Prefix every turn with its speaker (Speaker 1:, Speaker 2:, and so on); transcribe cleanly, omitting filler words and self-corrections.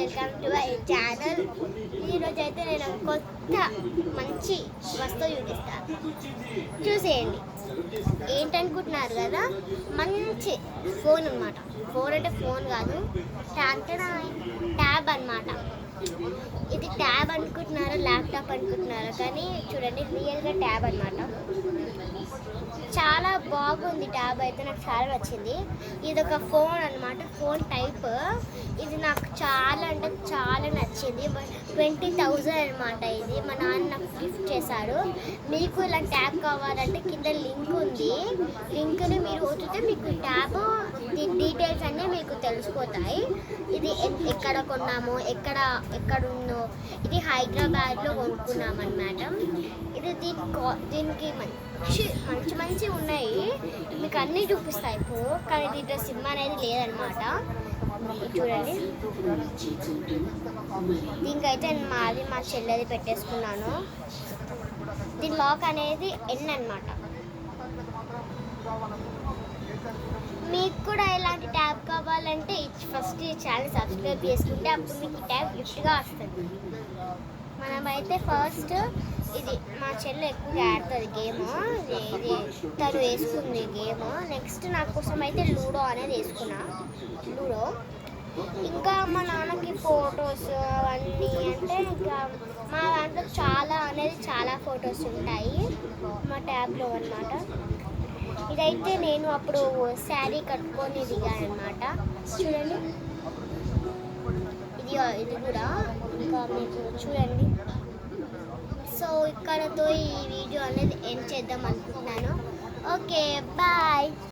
Speaker 1: Welcome to my channel. ఈరోజు అయితే నేను కొత్త మంచి వస్తువు చూపిస్తాను, చూసేయండి. ఏంటనుకుంటున్నారు కదా, మంచి ఫోన్ అనమాట. ఫోన్ అంటే ఫోన్ కాదు, ట్యాబ్ అనమాట. ఇది ట్యాబ్ అనుకుంటున్నారా, ల్యాప్టాప్ అనుకుంటున్నారా, కానీ చూడండి రియల్గా ట్యాబ్ అనమాట. చాలా బాగుంది ట్యాబ్ అయితే, నాకు చాలా నచ్చింది. ఇది ఒక ఫోన్ అనమాట, ఫోన్ టైప్. ఇది నాకు చాలా అంటే చాలా నచ్చింది. 20,000 అనమాట. ఇది మా నాన్న నాకు గిఫ్ట్ చేశాడు. మీకు ఇలా ట్యాబ్ కావాలంటే కింద లింక్ ఉంది, లింక్ని మీరు వచ్చితే మీకు ట్యాబ్ డీటెయిల్స్ అన్నీ మీకు తెలిసిపోతాయి. ఇది ఎక్కడ కొన్నాము, ఎక్కడ ఉందో, ఇది హైదరాబాద్లో కొనుక్కున్నాం అన్నమాట. ఇది దీనికి మంచి ఉన్నాయి, మీకు అన్నీ చూపిస్తాయి ఇప్పుడు. కానీ దీంట్లో సిమ్ అనేది లేదనమాట. చూడండి, దీనికైతే మా చెల్లెది పెట్టేసుకున్నాను. దీని లాక్ అనేది ఎన్ అనమాట. మీకు కూడా ఇలాంటి ట్యాబ్ కావాలంటే ఫస్ట్ ఈ ఛానల్ సబ్స్క్రైబ్ చేసుకుంటే అప్పుడు మీకు ఈ ట్యాబ్ గిఫ్ట్గా వస్తుంది. మనమైతే ఫస్ట్ ఇది మా చెల్లి ఎక్కువగా ఆడుతుంది గేమ్. ఇది తను వేసుకుంది గేమ్. నెక్స్ట్ నా కోసం అయితే లూడో అనేది వేసుకున్నా, లూడో. ఇంకా మా నాన్నకి ఫొటోస్ అవన్నీ అంటే ఇంకా మా దాంట్లో చాలా ఫొటోస్ ఉంటాయి మా ట్యాబ్లో అన్నమాట. ఇదైతే నేను అప్పుడు శారీ కట్టుకొని దిగానమాట. చూడండి, ఇది కూడా ఇంకా మీకు చూడండి. సో ఇక్కడతో ఈ వీడియో అనేది ఎండ్ చేద్దాం అనుకుంటున్నాను. Okay, bye.